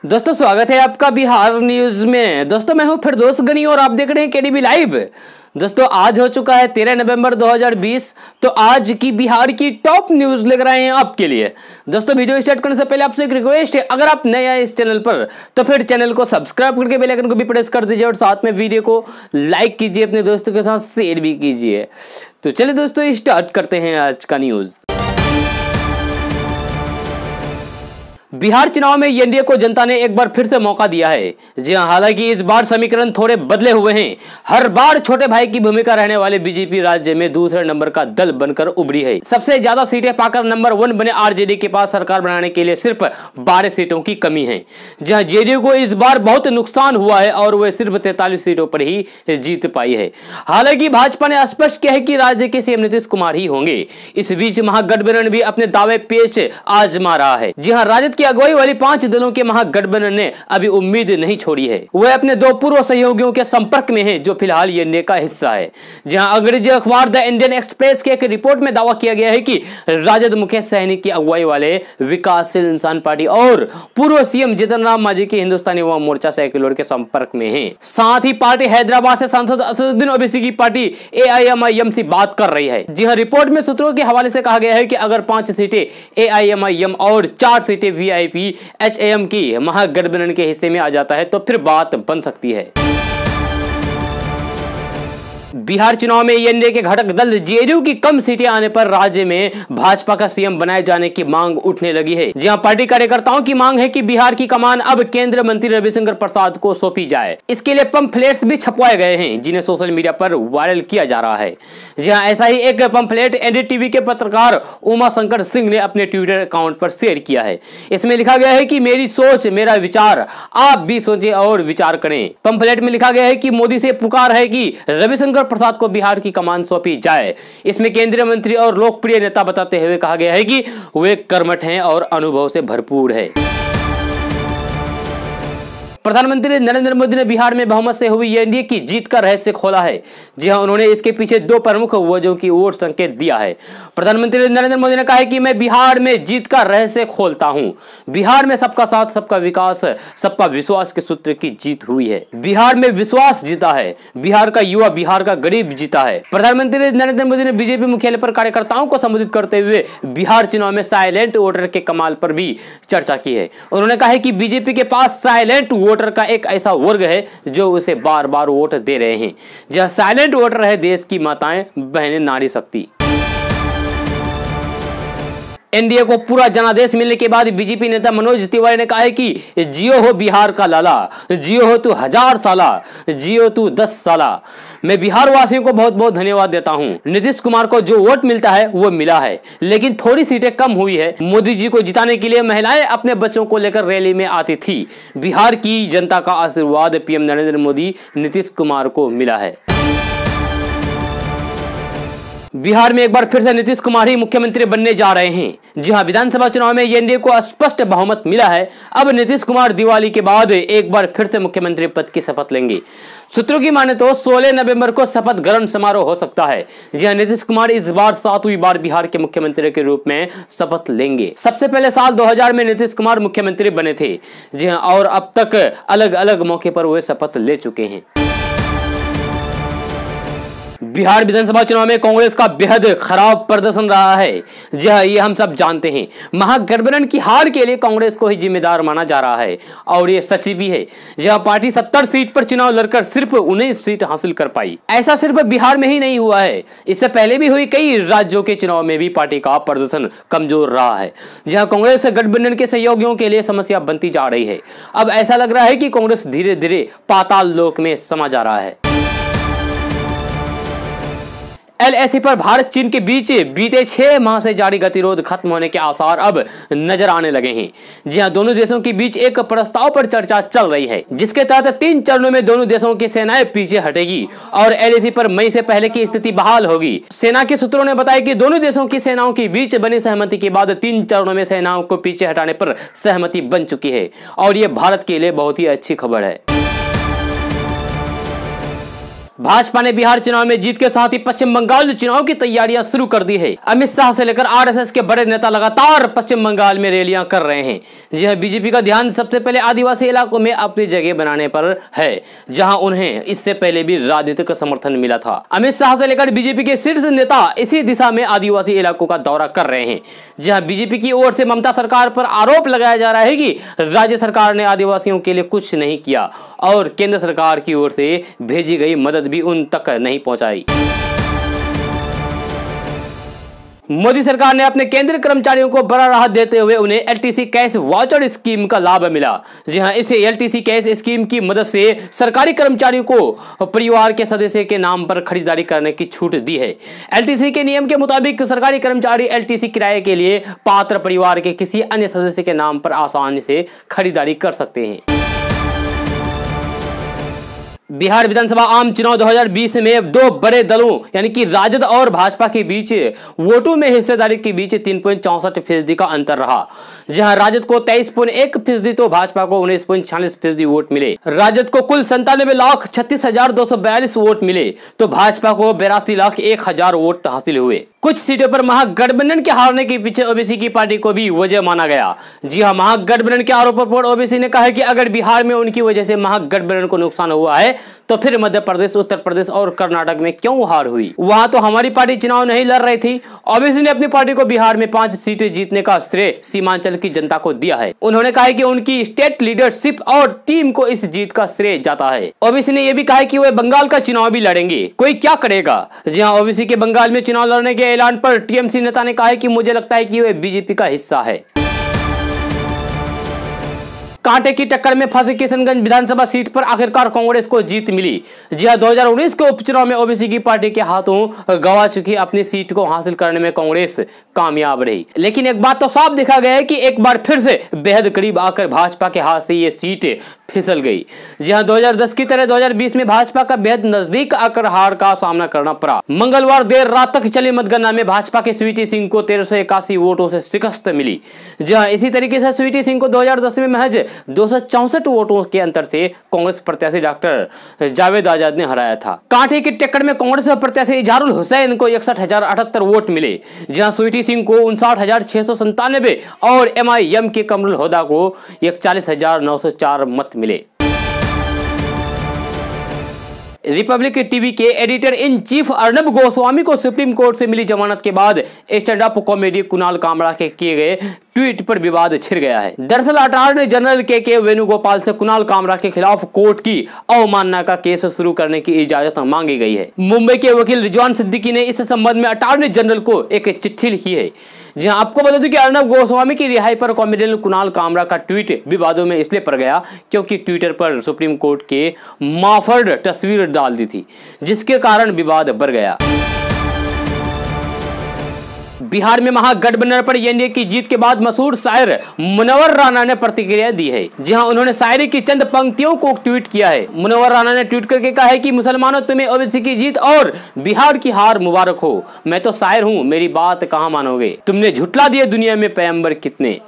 दोस्तों स्वागत है आपका बिहार न्यूज में। दोस्तों मैं हूं फिरदौस गनी और आप देख रहे हैं केडीबी लाइव। दोस्तों आज हो चुका है 13 नवंबर 2020। तो आज की बिहार की टॉप न्यूज लेकर आए हैं आपके लिए। दोस्तों वीडियो स्टार्ट करने से पहले आपसे एक रिक्वेस्ट है, अगर आप नए आए इस चैनल पर तो फिर चैनल को सब्सक्राइब करके बेल आइकन को भी प्रेस कर दीजिए और साथ में वीडियो को लाइक कीजिए, अपने दोस्तों के साथ शेयर भी कीजिए। तो चलिए दोस्तों स्टार्ट करते हैं आज का न्यूज। बिहार चुनाव में एनडीए को जनता ने एक बार फिर से मौका दिया है। जी हां, हालांकि इस बार समीकरण थोड़े बदले हुए हैं। हर बार छोटे भाई की भूमिका रहने वाले बीजेपी राज्य में दूसरे नंबर का दल बनकर उभरी है। सबसे ज्यादा सीटें पाकर नंबर 1 बने आरजेडी के पास सरकार बनाने के लिए सिर्फ 12 सीटों की कमी है। जहां जेडीयू को इस बार बहुत नुकसान हुआ है और वह सिर्फ 43 सीटों पर ही जीत पाई है। हालांकि भाजपा ने स्पष्ट किया है कि राज्य के सीएम नीतीश कुमार ही होंगे। इस बीच महागठबंधन भी अपने दावे पेश आजमा रहा है। जी हाँ, राजद की अगुवाई वाली 5 दलों के महागठबंधन ने अभी उम्मीद नहीं छोड़ी है। वह अपने 2 पूर्व सहयोगियों के संपर्क में है जो फिलहाल एनडीए का हिस्सा है। जहां अंग्रेजी अखबार द इंडियन एक्सप्रेस के एक रिपोर्ट में दावा किया गया है कि राजद मुकेश सहनी की अगुवाई वाले विकासशील इंसान पार्टी और पूर्व सीएम जीतन राम मांझी के हिंदुस्तानी युवा मोर्चा सेक्युलर के संपर्क में है। साथ ही पार्टी हैदराबाद से सांसद असदुद्दीन ओवैसी की पार्टी एआईएमआईएम से बात कर रही है। जी हाँ, रिपोर्ट में सूत्रों के हवाले से कहा गया है कि अगर 5 सीटें एआईएमआईएम और 4 सीटें वीआईपी एचएएम की महागठबंधन के हिस्से में आ जाता है तो फिर बात बन सकती है। बिहार चुनाव में एनडीए के घटक दल जेडीयू की कम सीटें आने पर राज्य में भाजपा का सीएम बनाए जाने की मांग उठने लगी है। जहां पार्टी कार्यकर्ताओं की मांग है कि बिहार की कमान अब केंद्रीय मंत्री रविशंकर प्रसाद को सौंपी जाए। इसके लिए पंफलेट्स भी छपवाए गए हैं जिन्हें सोशल मीडिया पर वायरल किया जा रहा है। जहां ऐसा ही एक पंफलेट एनडीटीवी के पत्रकार उमा शंकर सिंह ने अपने ट्विटर अकाउंट पर शेयर किया है। इसमें लिखा गया है कि मेरी सोच मेरा विचार, आप भी सोचें और विचार करें। पंफलेट में लिखा गया है कि मोदी से पुकार है कि रविशंकर प्रसाद को बिहार की कमान सौंपी जाए। इसमें केंद्रीय मंत्री और लोकप्रिय नेता बताते हुए कहा गया है कि वे कर्मठ हैं और अनुभव से भरपूर है। प्रधानमंत्री नरेंद्र मोदी ने बिहार में बहुमत से हुई एनडीए की जीत का रहस्य खोला है। जी हां, उन्होंने इसके पीछे 2 प्रमुख वजहों की ओर संकेत दिया है। प्रधानमंत्री नरेंद्र मोदी ने कहा है कि मैं बिहार में जीत का रहस्य खोलता हूं। बिहार में सबका साथ, सबका विकास, सबका विश्वास के सूत्र की जीत हुई है। बिहार में विश्वास जीता है, बिहार का युवा, बिहार का गरीब जीता है। प्रधानमंत्री नरेंद्र मोदी ने बीजेपी मुख्यालय पर कार्यकर्ताओं को संबोधित करते हुए बिहार चुनाव में साइलेंट वोटर के कमाल पर भी चर्चा की है। उन्होंने कहा है कि बीजेपी के पास साइलेंट वोटर का एक ऐसा वर्ग है जो उसे बार बार वोट दे रहे हैं। जहां साइलेंट वोटर है देश की माताएं, बहनें, नारी शक्ति। एनडीए को पूरा जनादेश मिलने के बाद बीजेपी नेता मनोज तिवारी ने कहा है कि जियो हो बिहार का लाला, जियो हो तू 1000 साला, जियो तू 10 साला। मैं बिहार वासियों को बहुत बहुत धन्यवाद देता हूं। नीतीश कुमार को जो वोट मिलता है वो मिला है, लेकिन थोड़ी सीटें कम हुई है। मोदी जी को जिताने के लिए महिलाएं अपने बच्चों को लेकर रैली में आती थी। बिहार की जनता का आशीर्वाद पीएम नरेंद्र मोदी, नीतीश कुमार को मिला है। बिहार में एक बार फिर से नीतीश कुमार ही मुख्यमंत्री बनने जा रहे हैं। जी हां, विधानसभा चुनाव में एनडीए को स्पष्ट बहुमत मिला है। अब नीतीश कुमार दिवाली के बाद एक बार फिर से मुख्यमंत्री पद की शपथ लेंगे। सूत्रों की माने तो 16 नवंबर को शपथ ग्रहण समारोह हो सकता है। जी हां, नीतीश कुमार इस बार 7वीं बार बिहार के मुख्यमंत्री के रूप में शपथ लेंगे। सबसे पहले साल 2000 में नीतीश कुमार मुख्यमंत्री बने थे। जी हां, और अब तक अलग अलग मौके पर वे शपथ ले चुके हैं। बिहार विधानसभा चुनाव में कांग्रेस का बेहद खराब प्रदर्शन रहा है। जी हाँ, ये हम सब जानते हैं। महागठबंधन की हार के लिए कांग्रेस को ही जिम्मेदार माना जा रहा है और ये सच भी है। जहां पार्टी 70 सीट पर चुनाव लड़कर सिर्फ 19 सीट हासिल कर पाई। ऐसा सिर्फ बिहार में ही नहीं हुआ है, इससे पहले भी हुई कई राज्यों के चुनाव में भी पार्टी का प्रदर्शन कमजोर रहा है। जहाँ कांग्रेस गठबंधन के सहयोगियों के लिए समस्या बनती जा रही है। अब ऐसा लग रहा है कि कांग्रेस धीरे धीरे पाताल लोक में समा जा रहा है। एलएसी पर भारत चीन के बीच बीते 6 माह से जारी गतिरोध खत्म होने के आसार अब नजर आने लगे हैं। जी हां, दोनों देशों के बीच एक प्रस्ताव पर चर्चा चल रही है जिसके तहत 3 चरणों में दोनों देशों की सेनाएं पीछे हटेगी और एलएसी पर मई से पहले की स्थिति बहाल होगी। सेना के सूत्रों ने बताया कि दोनों देशों की सेनाओं के बीच बनी सहमति के बाद 3 चरणों में सेनाओं को पीछे हटाने पर सहमति बन चुकी है और यह भारत के लिए बहुत ही अच्छी खबर है। भाजपा ने बिहार चुनाव में जीत के साथ ही पश्चिम बंगाल चुनाव की तैयारियां शुरू कर दी है। अमित शाह से लेकर आरएसएस के बड़े नेता लगातार पश्चिम बंगाल में रैलियां कर रहे हैं। यह बीजेपी का ध्यान सबसे पहले आदिवासी इलाकों में अपनी जगह बनाने पर है, जहां उन्हें इससे पहले भी राजनीतिक समर्थन मिला था। अमित शाह से लेकर बीजेपी के शीर्ष नेता इसी दिशा में आदिवासी इलाकों का दौरा कर रहे हैं, जहां बीजेपी की ओर से ममता सरकार पर आरोप लगाया जा रहा है कि राज्य सरकार ने आदिवासियों के लिए कुछ नहीं किया और केंद्र सरकार की ओर से भेजी गई मदद भी उन तक नहीं पहुंचाई। मोदी सरकार ने अपने केंद्रीय कर्मचारियों को बड़ा राहत देते हुए उन्हें एलटीसी कैश वाउचर स्कीम का लाभ मिला। जी हां, इस एलटीसी कैश स्कीम की मदद से सरकारी कर्मचारियों को परिवार के सदस्य के नाम पर खरीदारी करने की छूट दी है। एलटीसी के नियम के मुताबिक सरकारी कर्मचारी एलटीसी किराए के लिए पात्र परिवार के किसी अन्य सदस्य के नाम पर आसानी से खरीदारी कर सकते हैं। बिहार विधानसभा आम चुनाव 2020 में दो बड़े दलों यानी कि राजद और भाजपा के बीच वोटों में हिस्सेदारी के बीच 3.64% का अंतर रहा, जहां राजद को 23.1% तो भाजपा को 19.46% वोट मिले। राजद को कुल 97,36,242 वोट मिले तो भाजपा को 82,01,000 वोट हासिल हुए। कुछ सीटों पर महागठबंधन के हारने के पीछे ओबीसी की पार्टी को भी वजह माना गया। जी हां, महागठबंधन के आरोपों पर ओबीसी ने कहा है कि अगर बिहार में उनकी वजह से महागठबंधन को नुकसान हुआ है तो फिर मध्य प्रदेश, उत्तर प्रदेश और कर्नाटक में क्यों हार हुई? वहां तो हमारी पार्टी चुनाव नहीं लड़ रही थी। ओबीसी ने अपनी पार्टी को बिहार में 5 सीटें जीतने का श्रेय सीमांचल की जनता को दिया है। उन्होंने कहा है कि उनकी स्टेट लीडरशिप और टीम को इस जीत का श्रेय जाता है। ओबीसी ने यह भी कहा है कि वे बंगाल का चुनाव भी लड़ेंगे, कोई क्या करेगा। जी हां, ओबीसी के बंगाल में चुनाव लड़ने के ऐलान पर टीएमसी नेता ने कहा है कि मुझे लगता है कि वे बीजेपी का हिस्सा है। कांटे की टक्कर में फंसे किशनगंज विधानसभा सीट पर आखिरकार कांग्रेस को जीत मिली। जी हां, 2019 के उपचुनाव में ओबीसी की पार्टी के हाथों गंवा चुकी अपनी सीट को हासिल करने में कांग्रेस कामयाब रही। लेकिन एक बात तो साफ देखा गया है कि एक बार फिर से बेहद करीब आकर भाजपा के हाथ से ये सीट फिसल गई। जी हां, 2010 की तरह 2020 में भाजपा का बेहद नजदीक आकर हार का सामना करना पड़ा। मंगलवार देर रात तक चली मतगणना में भाजपा के स्वीटी सिंह को 1381 वोटों से शिकस्त मिली। जी हां, इसी तरीके से स्वीटी सिंह को 2010 में महज 264 वोटों के अंतर से कांग्रेस प्रत्याशी डॉक्टर जावेद आजाद ने हराया था। कांटे की टक्कर में कांग्रेस प्रत्याशी इजहारुल हुसैन को 61,078 वोट मिले, जहां स्वीटी सिंह को 59,697 और एमआईएम के कमरुल होदा को 41,904 मत मिले। रिपब्लिक टीवी के editor in chief Arnab Goswami को सुप्रीम कोर्ट से मिली जमानत के बाद stand up comedy Kunal Kamra के किए गए ट्वीट पर विवाद छिड़ गया है। दरअसल अटॉर्नी जनरल के वेणुगोपाल से कुणाल कामरा के खिलाफ कोर्ट की अवमानना का केस शुरू करने की इजाजत मांगी गई है। मुंबई के वकील रिजवान सिद्दीकी ने इस संबंध में अटॉर्नी जनरल को एक चिट्ठी लिखी है। जी हां, आपको बता दूं कि अर्नब गोस्वामी की रिहाई पर कॉमेडियन कुणाल कामरा का ट्वीट विवादों में इसलिए पड़ गया क्योंकि ट्विटर पर सुप्रीम कोर्ट के माफर्ड तस्वीर डाल दी थी, जिसके कारण विवाद बढ़ गया। बिहार में महागठबंधन पर एनडीए की जीत के बाद मशहूर शायर मुनव्वर राना ने प्रतिक्रिया दी है। जी हां, उन्होंने शायरी की चंद पंक्तियों को ट्वीट किया है। मुनव्वर राना ने ट्वीट करके कहा है कि मुसलमानों, तुम्हें ओबीसी की जीत और बिहार की हार मुबारक हो। मैं तो शायर हूं, मेरी बात कहां मानोगे। तुमने झुठला दिए दुनिया में पैगंबर कितने।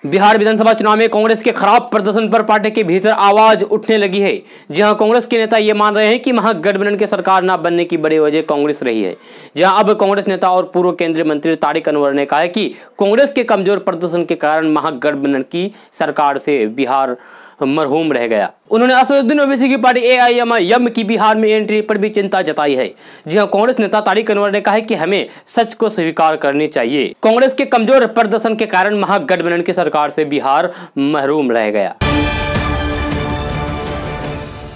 बिहार विधानसभा चुनाव में कांग्रेस के खराब प्रदर्शन पर पार्टी के भीतर आवाज उठने लगी है। जहां कांग्रेस के नेता ये मान रहे हैं कि महागठबंधन की सरकार न बनने की बड़ी वजह कांग्रेस रही है। जहां अब कांग्रेस नेता और पूर्व केंद्रीय मंत्री तारिक अनवर ने कहा है कि कांग्रेस के कमजोर प्रदर्शन के कारण महागठबंधन की सरकार से बिहार मरहूम रह गया। उन्होंने असदुद्दीन ओवैसी की पार्टी एआईएमआईएम की बिहार में एंट्री पर भी चिंता जताई है। जी हां, कांग्रेस नेता तारिक अनवर ने कहा है कि हमें सच को स्वीकार करनी चाहिए। कांग्रेस के कमजोर प्रदर्शन के कारण महागठबंधन की सरकार से बिहार महरूम रह गया।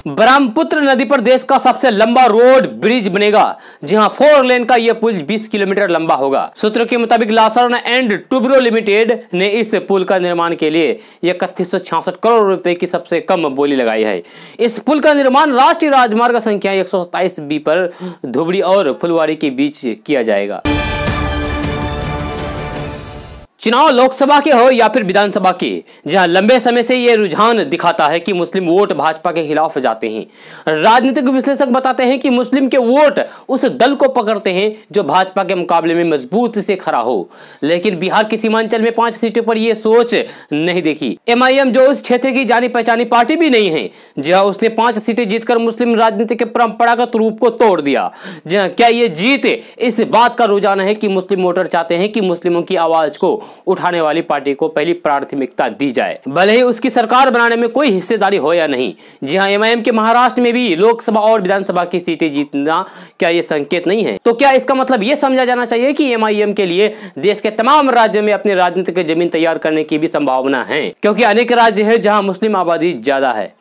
ब्रह्मपुत्र नदी पर देश का सबसे लंबा रोड ब्रिज बनेगा। जी हां, 4 लेन का यह पुल 20 किलोमीटर लंबा होगा। सूत्रों के मुताबिक लासर्न एंड टुब्रो लिमिटेड ने इस पुल का निर्माण के लिए 3166 करोड़ रुपए की सबसे कम बोली लगाई है। इस पुल का निर्माण राष्ट्रीय राजमार्ग संख्या 127B पर धुबरी और फुलवारी के बीच किया जाएगा। चुनाव लोकसभा के हो या फिर विधानसभा के, जहां लंबे समय से यह रुझान दिखाता है कि मुस्लिम वोट भाजपा के खिलाफ जाते हैं। राजनीतिक विश्लेषक बताते हैं कि मुस्लिम के वोट उस दल को पकड़ते हैं जो भाजपा के मुकाबले में मजबूत से खड़ा हो। लेकिन बिहार के सीमांचल में 5 सीटों पर यह सोच नहीं देखी। MIM जो उस क्षेत्र की जानी पहचानी पार्टी भी नहीं है, जहां उसने 5 सीटें जीतकर मुस्लिम राजनीति के परंपरागत रूप को तोड़ दिया। जहां क्या यह जीत इस बात का रुझान है कि मुस्लिम वोटर चाहते हैं कि मुस्लिमों की आवाज को उठाने वाली पार्टी को पहली प्राथमिकता दी जाए, भले ही उसकी सरकार बनाने में कोई हिस्सेदारी हो या नहीं। जी हां, MIM के महाराष्ट्र में भी लोकसभा और विधानसभा की सीटें जीतना क्या यह संकेत नहीं है? तो क्या इसका मतलब यह समझा जाना चाहिए कि MIM के लिए देश के तमाम राज्यों में अपनी राजनीतिक जमीन तैयार करने की भी संभावना है, क्योंकि अनेक राज्य है जहां मुस्लिम आबादी ज्यादा है।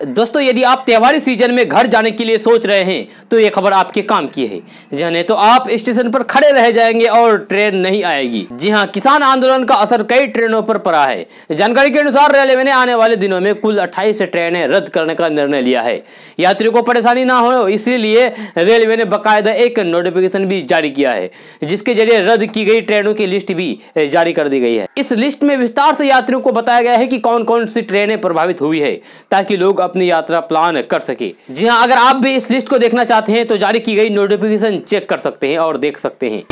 दोस्तों, यदि आप त्योहारी सीजन में घर जाने के लिए सोच रहे हैं तो यह खबर आपके काम की है। जी नहीं तो आप स्टेशन पर खड़े रह जाएंगे और ट्रेन नहीं आएगी। जी हां, किसान आंदोलन का असर कई ट्रेनों पर पड़ा है। जानकारी के अनुसार रेलवे ने आने वाले दिनों में कुल 28 ट्रेनें रद्द करने का निर्णय लिया है। यात्रियों को परेशानी ना हो इसलिए रेलवे ने बाकायदा एक नोटिफिकेशन भी जारी किया है, जिसके जरिए रद्द की गई ट्रेनों की लिस्ट भी जारी कर दी गई है। इस लिस्ट में विस्तार से यात्रियों को बताया गया है कि कौन कौन सी ट्रेनें प्रभावित हुई है, ताकि लोग अपनी यात्रा प्लान कर सके। जी हां, अगर आप भी इस लिस्ट को देखना चाहते हैं तो जारी की गई नोटिफिकेशन चेक कर सकते हैं और देख सकते हैं।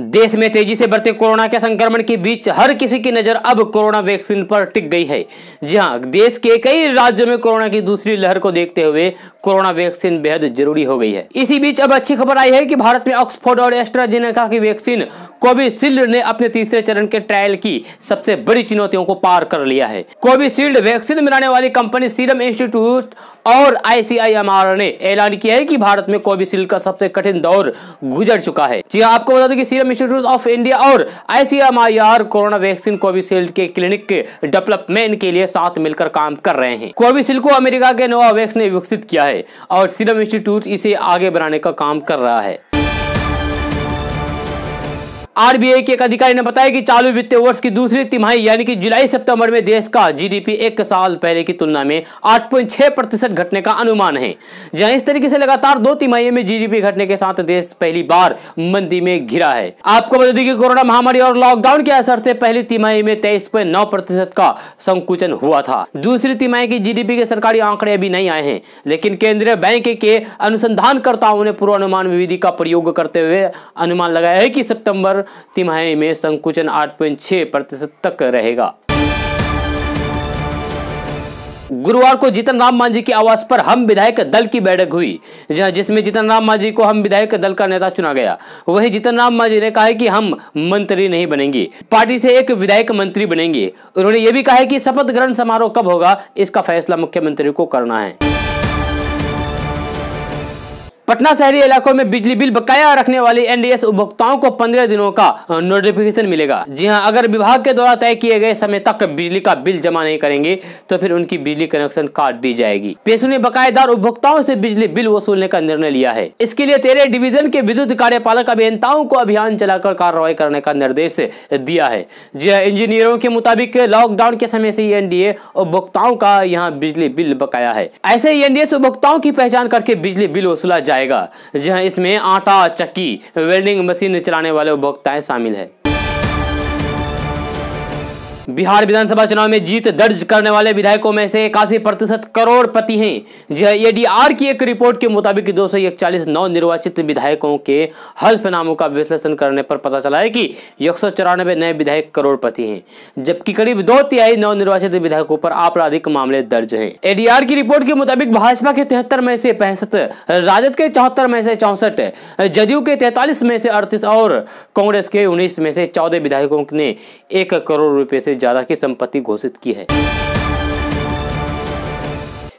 देश में तेजी से बढ़ते कोरोना के संक्रमण के बीच हर किसी की नजर अब कोरोना वैक्सीन पर टिक गई है। जी हां, देश के कई राज्यों में कोरोना की दूसरी लहर को देखते हुए कोरोना वैक्सीन बेहद जरूरी हो गई है। इसी बीच अब अच्छी खबर आई है कि भारत में ऑक्सफोर्ड और एस्ट्राजेनेका की वैक्सीन कोविशील्ड ने अपने तीसरे चरण के ट्रायल की सबसे बड़ी चुनौतियों को पार कर लिया है। कोविशील्ड वैक्सीन बनाने वाली कंपनी सीरम इंस्टीट्यूट और ICIMR ने ऐलान किया है कि भारत में कोविशील्ड का सबसे कठिन दौर गुजर चुका है। जी हां, आपको बता दें कि सीरम इंस्टीट्यूट ऑफ इंडिया और ICIMR कोरोना वैक्सीन कोविशील्ड के क्लिनिक के डेवलपमेंट के लिए साथ मिलकर काम कर रहे हैं। कोविशील्ड को अमेरिका के नोवावैक्स ने विकसित किया है और सीरम इंस्टीट्यूट इसे आगे बढ़ाने का काम कर रहा है। RBI के एक अधिकारी ने बताया कि चालू वित्तीय वर्ष की दूसरी तिमाही यानी कि जुलाई सितंबर में देश का GDP एक साल पहले की तुलना में 8.6% घटने का अनुमान है। जहां इस तरीके से लगातार 2 तिमाही में GDP घटने के साथ देश पहली बार मंदी में घिरा है। आपको बता दें कि कोरोना महामारी और लॉकडाउन के असर से पहली तिमाही में 23.9% का संकुचन हुआ था। दूसरी तिमाही की GDP के सरकारी आंकड़े अभी नहीं आए हैं, लेकिन केंद्रीय बैंक के अनुसंधानकर्ताओं ने पूर्वानुमान विधि का प्रयोग करते हुए अनुमान लगाया है कि सितंबर तिमाही में संकुचन 8.6% तक रहेगा। गुरुवार को जीतन राम मांझी की आवास पर हम विधायक दल की बैठक हुई, जिसमें जीतन राम मांझी को हम विधायक दल का नेता चुना गया। वहीं जीतन राम मांझी ने कहा है कि हम मंत्री नहीं बनेंगे, पार्टी से एक विधायक मंत्री बनेंगे। उन्होंने यह भी कहा है कि शपथ ग्रहण समारोह कब होगा इसका फैसला मुख्यमंत्री को करना है। पटना शहरी इलाकों में बिजली बिल बकाया रखने वाली NDS उपभोक्ताओं को 15 दिनों का नोटिफिकेशन मिलेगा। जी हां, अगर विभाग के द्वारा तय किए गए समय तक बिजली का बिल जमा नहीं करेंगे तो फिर उनकी बिजली कनेक्शन काट दी जाएगी। पेशू ने बकायेदार उपभोक्ताओं से बिजली बिल वसूलने का निर्णय लिया है। इसके लिए 13 डिवीजन के विद्युत कार्यपालक अभियंताओं को अभियान चलाकर कार्रवाई करने का निर्देश दिया है। जी हां, इंजीनियरों के मुताबिक लॉकडाउन के समय से NDA उपभोक्ताओं का यहाँ बिजली बिल बकाया है। ऐसे ही NDS उपभोक्ताओं की पहचान करके बिजली बिल वसूला जाएगा। जहां इसमें आटा चक्की वेल्डिंग मशीन चलाने वाले उपभोक्ताएं शामिल है। बिहार विधानसभा चुनाव में जीत दर्ज करने वाले विधायकों में से 81% करोड़पति हैं। जी ADR की एक रिपोर्ट के मुताबिक 241 नवनिर्वाचित विधायकों के हल्फनामों का विश्लेषण करने पर पता चला है कि 194 नए विधायक करोड़पति हैं, जबकि करीब 2/3 नवनिर्वाचित विधायकों पर आपराधिक मामले दर्ज हैं। ADR की रिपोर्ट के मुताबिक भाजपा के 73 में से 65, राजद के 74 में से 64, जदयू के 43 में से 38 और कांग्रेस के 19 में से 14 विधायकों ने 1 करोड़ रुपए से ज्यादा की संपत्ति घोषित की है।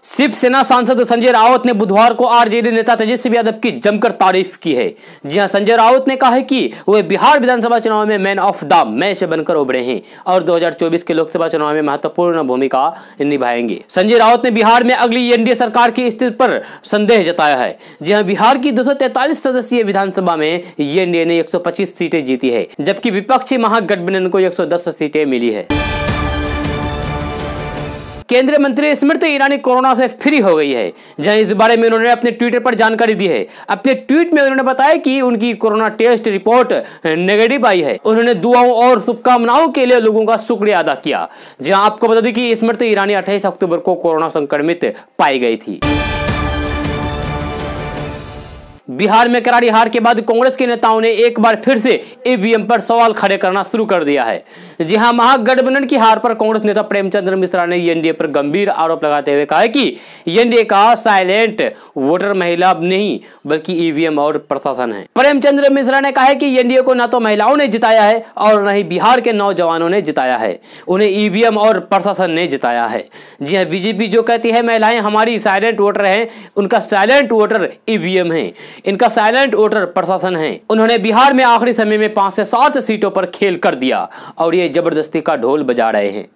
शिवसेना सांसद संजय राउत ने बुधवार को RJD नेता तेजस्वी यादव की जमकर तारीफ की है। जी हां, संजय राउत ने कहा है कि वे बिहार विधानसभा चुनाव में मैन ऑफ द मैच बनकर उभरे हैं और 2024 के लोकसभा चुनाव में महत्वपूर्ण भूमिका निभाएंगे। संजय राउत ने बिहार में अगली NDA सरकार की स्थिति पर संदेह जताया है। जी हां, बिहार की 243 सदस्यीय विधानसभा में NDA ने 125 सीटें जीती है, जबकि विपक्षी महागठबंधन को 110 सीटें मिली है। केंद्रीय मंत्री स्मृति ईरानी कोरोना से फ्री हो गई है, जहां इस बारे में उन्होंने अपने ट्विटर पर जानकारी दी है। अपने ट्वीट में उन्होंने बताया कि उनकी कोरोना टेस्ट रिपोर्ट नेगेटिव आई है। उन्होंने दुआओं और शुभकामनाओं के लिए लोगों का शुक्रिया अदा किया। जहां आपको बता दें कि स्मृति ईरानी 28 अक्टूबर को कोरोना संक्रमित पाई गई थी। बिहार में करारी हार के बाद कांग्रेस के नेताओं ने एक बार फिर से ईवीएम पर सवाल खड़े करना शुरू कर दिया है। जी हां, महागठबंधन की हार पर कांग्रेस नेता प्रेमचंद्र मिश्रा ने एनडीए पर गंभीर आरोप लगाते हुए कहा है कि एनडीए का साइलेंट वोटर महिला नहीं बल्कि ईवीएम और प्रशासन है। प्रेमचंद्र मिश्रा ने कहा है कि एनडीए को न तो महिलाओं ने जिताया है और न ही बिहार के नौजवानों ने जिताया है, उन्हें ईवीएम और प्रशासन ने जिताया है। जी हां, बीजेपी जो कहती है महिलाएं हमारी साइलेंट वोटर हैं, उनका साइलेंट वोटर ईवीएम है, इनका साइलेंट वोटर प्रशासन है। उन्होंने बिहार में आखिरी समय में 5 से 7 सीटों पर खेल कर दिया और ये जबरदस्ती का ढोल बजा रहे हैं।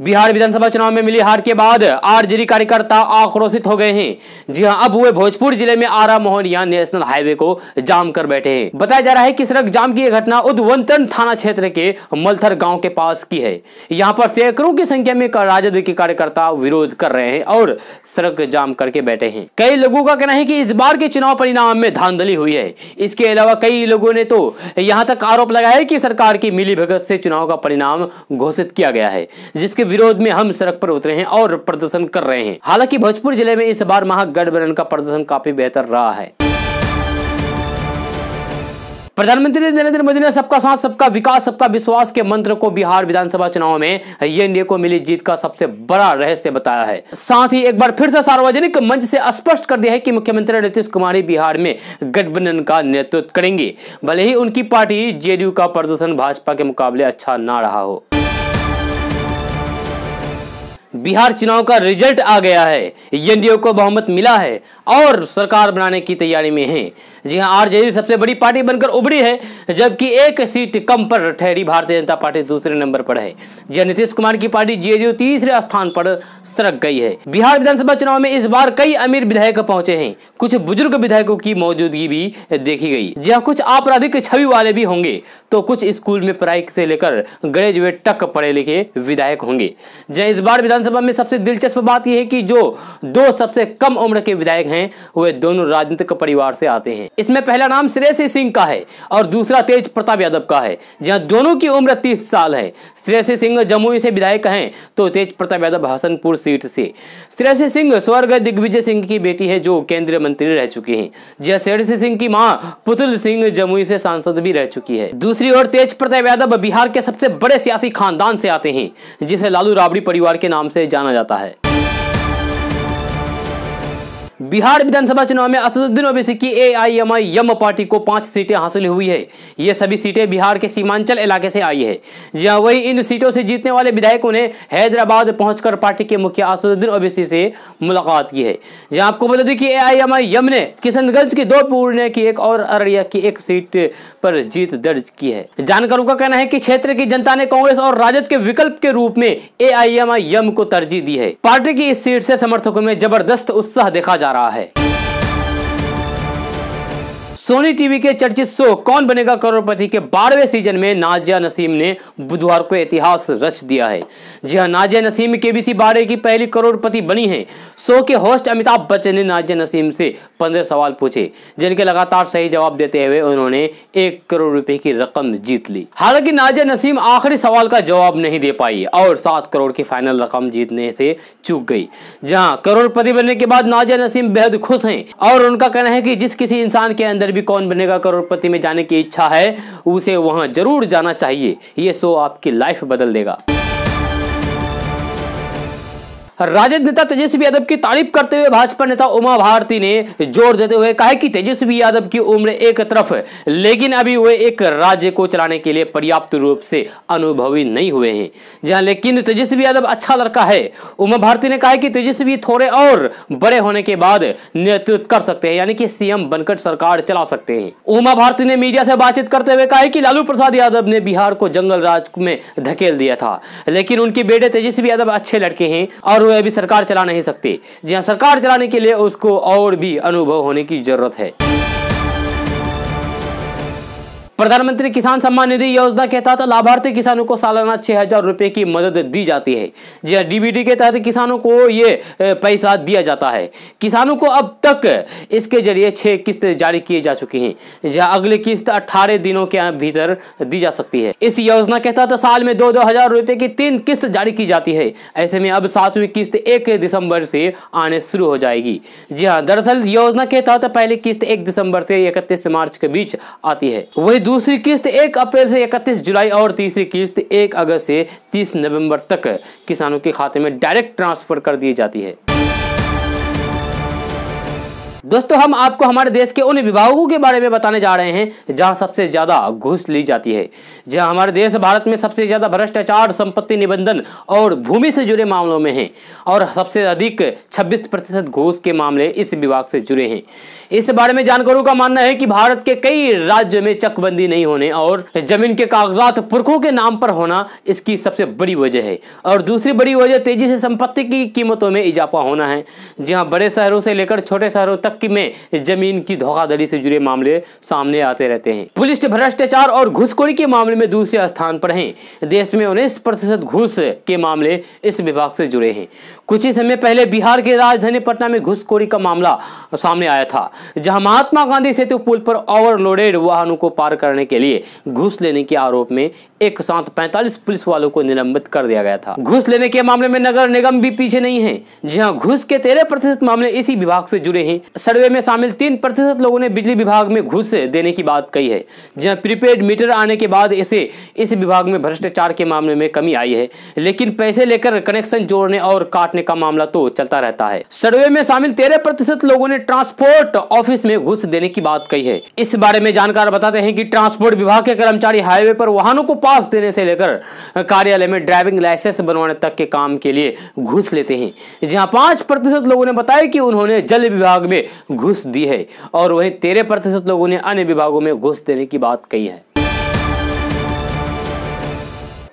बिहार विधानसभा चुनाव में मिली हार के बाद आरजेडी कार्यकर्ता आक्रोशित हो गए हैं। जी हां, अब वे भोजपुर जिले में आरा मोहनिया नेशनल हाईवे को जाम कर बैठे हैं। बताया जा रहा है कि सड़क जाम की यह घटना उद्वंतन थाना क्षेत्र के मलथर गांव के पास की है। यहां पर सैकड़ों की संख्या में राजद के कार्यकर्ता विरोध कर रहे हैं और सड़क जाम करके बैठे हैं। कई लोगों का कहना है कि इस बार के चुनाव परिणाम में धांधली हुई है। इसके अलावा कई लोगों ने तो यहां तक आरोप लगाया है कि सरकार की मिलीभगत से चुनाव का परिणाम घोषित किया गया है, जिसके विरोध में हम सड़क पर उतरे हैं और प्रदर्शन कर रहे हैं। हालांकि भोजपुर जिले में इस बार महागठबंधन का प्रदर्शन काफी बेहतर रहा है। प्रधानमंत्री नरेंद्र मोदी ने सबका साथ सबका विकास सबका विश्वास के मंत्र को बिहार विधानसभा चुनाव में एनडीए को मिली जीत का सबसे बड़ा रहस्य बताया है। साथ ही एक बार फिर से सार्वजनिक मंच से स्पष्ट कर दिया है कि मुख्यमंत्री नीतीश कुमार ही बिहार में गठबंधन का नेतृत्व करेंगे, भले ही उनकी पार्टी जेडीयू का प्रदर्शन भाजपा के मुकाबले अच्छा ना रहा हो। बिहार चुनाव का रिजल्ट आ गया है, एनडीए को बहुमत मिला है और सरकार बनाने की तैयारी में है। जी हां, आरजेडी सबसे बड़ी पार्टी बनकर उभरी है, जबकि एक सीट कम पर ठहरी भारतीय जनता पार्टी दूसरे नंबर पर है। जी हां, नीतीश कुमार की पार्टी जेडीयू तीसरे स्थान पर सरक गई है। बिहार विधानसभा चुनाव में इस बार कई अमीर विधायक पहुंचे हैं, कुछ बुजुर्ग विधायकों की मौजूदगी भी देखी गई। जी हां, कुछ आपराधिक छवि वाले भी होंगे तो कुछ स्कूल में पढ़ाई से लेकर ग्रेजुएट तक पढ़े लिखे विधायक होंगे। जी हां, इस बार विधानसभा में सबसे दिलचस्प बात यह है कि जो 2 सबसे कम उम्र के विधायक हैं वे दोनों राजनीतिक परिवार से आते हैं। इसमें पहला नाम श्रेयसी सिंह का है और दूसरा तेज प्रताप यादव का है, जहां दोनों की उम्र 30 साल है। श्रेयसी सिंह जमुई से विधायक हैं तो तेज प्रताप यादव हसनपुर सीट से। श्रेयसी सिंह स्वर्ग दिग्विजय सिंह की बेटी है जो केंद्रीय मंत्री रह चुकी हैं। जहां श्रेयसी सिंह की मां पुतुल सिंह जमुई से सांसद भी रह चुकी है। दूसरी ओर तेज प्रताप यादव बिहार के सबसे बड़े सियासी खानदान से आते हैं, जिसे लालू राबड़ी परिवार के नाम से जाना जाता है। बिहार विधानसभा चुनाव में असदुद्दीन ओवैसी की एआईएमआईएम पार्टी को 5 सीटें हासिल हुई है। ये सभी सीटें बिहार के सीमांचल इलाके से आई है। जहां वही इन सीटों से जीतने वाले विधायकों ने हैदराबाद पहुंचकर पार्टी के मुखिया असदुद्दीन ओवैसी से मुलाकात की है। जहां आपको बता दें कि एआईएमआईएम ने किशनगंज की 2, पूर्णिया की 1 और अररिया की 1 सीट पर जीत दर्ज की है। जानकारों का कहना है कि क्षेत्र की जनता ने कांग्रेस और राजद के विकल्प के रूप में एआईएमआईएम को तरजीह दी है। पार्टी की इस सीट से समर्थकों में जबरदस्त उत्साह देखा जा रहा है। सोनी टीवी के चर्चित शो कौन बनेगा करोड़पति के 12वें सीजन में नाजिया नसीम ने बुधवार को इतिहास रच दिया है। जी हां, नाजिया नसीम केबीसी 12 की पहली करोड़पति बनी है। शो के होस्ट अमिताभ बच्चन ने नाजिया नसीम से 15 सवाल पूछे, जिनके लगातार सही जवाब देते हुए उन्होंने 1 करोड़ रुपए की रकम जीत ली। हालांकि नाजिया नसीम आखिरी सवाल का जवाब नहीं दे पाई और 7 करोड़ की फाइनल रकम जीतने से चूक गई। जहां करोड़पति बनने के बाद नाजिया नसीम बेहद खुश हैं और उनका कहना है कि जिस किसी इंसान के अंदर कौन बनेगा करोड़पति में जाने की इच्छा है उसे वहां जरूर जाना चाहिए। यह शो आपकी लाइफ बदल देगा। राजद नेता तेजस्वी यादव की तारीफ करते हुए भाजपा नेता उमा भारती ने जोर देते हुए कहा कि तेजस्वी यादव की उम्र एक तरफ है, लेकिन अभी वे एक राज्य को चलाने के लिए पर्याप्त रूप से अनुभवी नहीं हुए हैं। जहां लेकिन तेजस्वी यादव अच्छा लड़का है। उमा भारती ने कहा कि तेजस्वी थोड़े और बड़े होने के बाद नेतृत्व कर सकते हैं, यानी कि सीएम बनकर सरकार चला सकते हैं। उमा भारती ने मीडिया से बातचीत करते हुए कहा कि लालू प्रसाद यादव ने बिहार को जंगल राज में धकेल दिया था, लेकिन उनके बेटे तेजस्वी यादव अच्छे लड़के हैं और वे अभी सरकार चला नहीं सकते। जहां सरकार चलाने के लिए उसको और भी अनुभव होने की जरूरत है। प्रधानमंत्री किसान सम्मान निधि योजना के तहत लाभार्थी किसानों को सालाना 6,000 रुपए की मदद दी जाती है। जी हाँ, डीबीटी के तहत किसानों को ये पैसा दिया जाता है। किसानों को अब तक इसके जरिए 6 किस्त जारी किए जा चुकी हैं, जहां अगली किस्त 18 दिनों के भीतर दी जा सकती है। इस योजना के तहत साल में 2-2 हजार रुपए की 3 किस्त जारी की जाती है। ऐसे में अब 7वीं किस्त 1 दिसंबर से आने शुरू हो जाएगी। जी हाँ, दरअसल योजना के तहत पहली किस्त 1 दिसंबर से 31 मार्च के बीच आती है। वही दूसरी किस्त 1 अप्रैल से 31 जुलाई और तीसरी किस्त 1 अगस्त से 30 नवंबर तक किसानों के खाते में डायरेक्ट ट्रांसफर कर दी जाती है। दोस्तों, हम आपको हमारे देश के उन विभागों के बारे में बताने जा रहे हैं जहां सबसे ज्यादा घूस ली जाती है। जहां हमारे देश भारत में सबसे ज्यादा भ्रष्टाचार, संपत्ति निबंधन और भूमि से जुड़े मामलों में है और सबसे अधिक 26% घूस के मामले इस विभाग से जुड़े हैं। इस बारे में जानकारों का मानना है कि भारत के कई राज्यों में चकबंदी नहीं होने और जमीन के कागजात पुरखों के नाम पर होना इसकी सबसे बड़ी वजह है। और दूसरी बड़ी वजह तेजी से संपत्ति की कीमतों में इजाफा होना है। जहां बड़े शहरों से लेकर छोटे शहरों तक में जमीन की धोखाधड़ी से जुड़े मामले सामने आते रहते हैं। पुलिस भ्रष्टाचार और घूसखोरी के मामले में दूसरे स्थान पर हैं। देश में 19% घूस के मामले इस विभाग से जुड़े हैं। कुछ ही समय पहले बिहार के राजधानी पटना में घूसखोरी का मामला सामने आया था, जहां महात्मा गांधी सेतु पुल पर ओवरलोडेड वाहनों को पार करने के लिए घूस लेने के आरोप में एक साथ 45 पुलिस वालों को निलंबित कर दिया गया था। घूस लेने के मामले में नगर निगम भी पीछे नहीं है, जहां घूस के 13% मामले इसी विभाग से जुड़े हैं। सर्वे में शामिल 3% लोगों ने बिजली विभाग में घूस देने की बात कही है, जहां प्रीपेड मीटर आने के बाद इस विभाग में भ्रष्टाचार के मामले में कमी आई है, लेकिन पैसे लेकर कनेक्शन जोड़ने और काटने का मामला तो चलता रहता है। सर्वे में शामिल 13% लोगों ने ट्रांसपोर्ट ऑफिस में घूस देने की बात कही है। इस बारे में जानकार बताते हैं कि ट्रांसपोर्ट विभाग के कर्मचारी हाईवे पर वाहनों को पास देने से लेकर कार्यालय में ड्राइविंग लाइसेंस बनवाने तक के काम के लिए घूस लेते हैं, जहां 5% लोगों ने बताया कि उन्होंने जल विभाग में घूस दी है और वहीं 13% लोगों ने अन्य विभागों में घूस देने की बात कही है।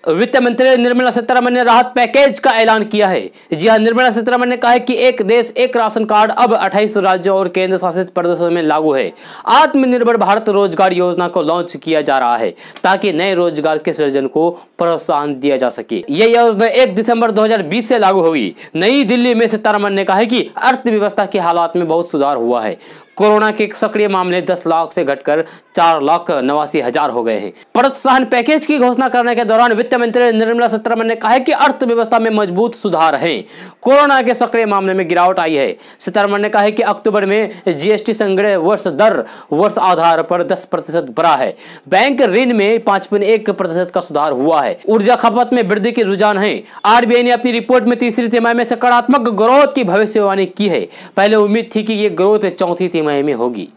वित्त मंत्री निर्मला सीतारमण ने राहत पैकेज का ऐलान किया है। जी हां, निर्मला सीतारमण ने कहा है कि एक देश एक राशन कार्ड अब 28 राज्यों और केंद्र शासित प्रदेशों में लागू है। आत्मनिर्भर भारत रोजगार योजना को लॉन्च किया जा रहा है ताकि नए रोजगार के सृजन को प्रोत्साहन दिया जा सके। यह योजना 1 दिसंबर 2020 से लागू हुई। नई दिल्ली में सीतारमण ने कहा है कि अर्थव्यवस्था के हालात में बहुत सुधार हुआ है। कोरोना के सक्रिय मामले 10 लाख से घटकर 4,89,000 हो गए हैं। प्रोत्साहन पैकेज की घोषणा करने के दौरान वित्त मंत्री निर्मला सीतारमण ने कहा है कि अर्थव्यवस्था में मजबूत सुधार है। कोरोना के सक्रिय मामले में गिरावट आई है। सीतारमण ने कहा है कि अक्टूबर में जीएसटी संग्रह वर्ष आधार पर 10% बढ़ा है। बैंक ऋण में 5.1% का सुधार हुआ है। ऊर्जा खपत में वृद्धि के रुझान है। आरबीआई ने अपनी रिपोर्ट में तीसरी तिमाही में सकारात्मक ग्रोथ की भविष्यवाणी की है। पहले उम्मीद थी कि ये ग्रोथ चौथी तिमाही में होगी।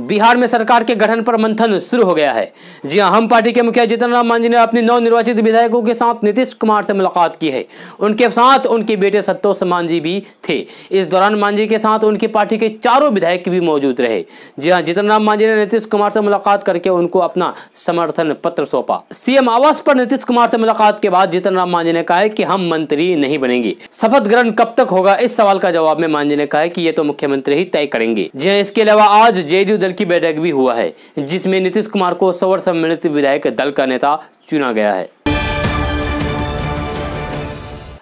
बिहार में सरकार के गठन पर मंथन शुरू हो गया है। जी हां, हम पार्टी के मुखिया जीतन राम मांझी ने अपने नवनिर्वाचित विधायकों के साथ नीतीश कुमार से मुलाकात की है। उनके साथ उनके बेटे संतोष मांझी भी थे। इस दौरान मांझी के साथ उनकी पार्टी के 4 विधायक भी मौजूद रहे। जी हां, जीतन राम मांझी ने नीतीश कुमार से मुलाकात करके उनको अपना समर्थन पत्र सौंपा। सीएम आवास पर नीतीश कुमार से मुलाकात के बाद जीतन राम मांझी ने कहा है कि हम मंत्री नहीं बनेंगे। शपथ ग्रहण कब तक होगा, इस सवाल का जवाब में मांझी ने कहा है कि ये तो मुख्यमंत्री ही तय करेंगे। जी हां, इसके अलावा आज जेडीयू दल की बैठक भी हुआ है, जिसमें नीतीश कुमार को सर्वसम्मत विधायक दल का नेता चुना गया है।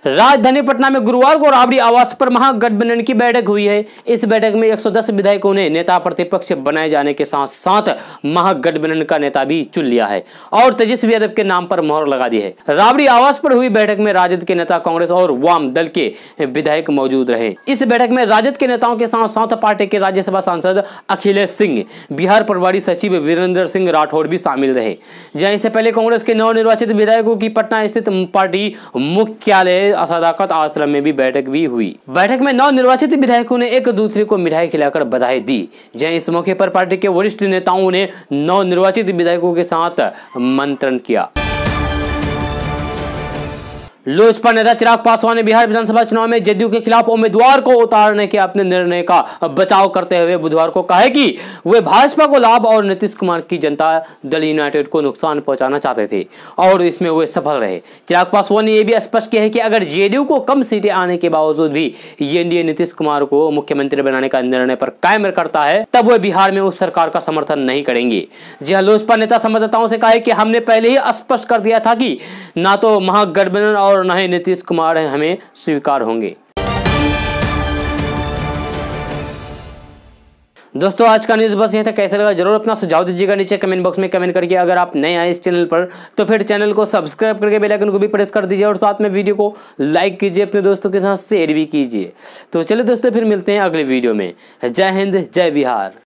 राजधानी पटना में गुरुवार को राबड़ी आवास पर महागठबंधन की बैठक हुई है। इस बैठक में 110 विधायकों ने नेता प्रतिपक्ष बनाए जाने के साथ साथ महागठबंधन का नेता भी चुन लिया है और तेजस्वी यादव के नाम पर मोहर लगा दी है। राबड़ी आवास पर हुई बैठक में राजद के नेता, कांग्रेस और वाम दल के विधायक मौजूद रहे। इस बैठक में राजद के नेताओं के साथ साथ पार्टी के राज्यसभा सांसद अखिलेश सिंह, बिहार प्रभारी सचिव वीरेंद्र सिंह राठौड़ भी शामिल रहे। जहां इससे पहले कांग्रेस के नवनिर्वाचित विधायकों की पटना स्थित पार्टी मुख्यालय सदाकत आश्रम में भी बैठक भी हुई। बैठक में नवनिर्वाचित विधायकों ने एक दूसरे को मिठाई खिलाकर बधाई दी। जहां इस मौके पर पार्टी के वरिष्ठ नेताओं ने नवनिर्वाचित विधायकों के साथ मंत्रण किया। लोजपा नेता चिराग पासवान ने बिहार विधानसभा चुनाव में जदयू के खिलाफ उम्मीदवार को उतारने के अपने निर्णय का बचाव करते हुए बुधवार को कहा कि वे भाजपा को लाभ और नीतीश कुमार की जनता दल यूनाइटेड को नुकसान पहुंचाना चाहते थे और इसमें वे सफल रहे। चिराग पासवान ने यह भी स्पष्ट किया है कि अगर जेडीयू को कम सीटें आने के बावजूद भी एनडीए नीतीश कुमार को मुख्यमंत्री बनाने का निर्णय पर कायम करता है, तब वे बिहार में उस सरकार का समर्थन नहीं करेंगे। जी हां, लोजपा नेता संवाददाताओं से कहा है कि हमने पहले ही स्पष्ट कर दिया था कि ना तो महागठबंधन और न ही नीतीश कुमार हमें स्वीकार होंगे। दोस्तों, आज का न्यूज़ बस यहीं तक। कैसा लगा जरूर अपना सुझाव दीजिएगा नीचे कमेंट बॉक्स में कमेंट करके। अगर आप नए आए इस चैनल पर तो फिर चैनल को सब्सक्राइब करके बेल आइकन को भी प्रेस कर दीजिए और साथ में वीडियो को लाइक कीजिए, अपने दोस्तों के साथ शेयर भी कीजिए। तो चलिए दोस्तों, फिर मिलते हैं अगले वीडियो में। जय हिंद, जय बिहार।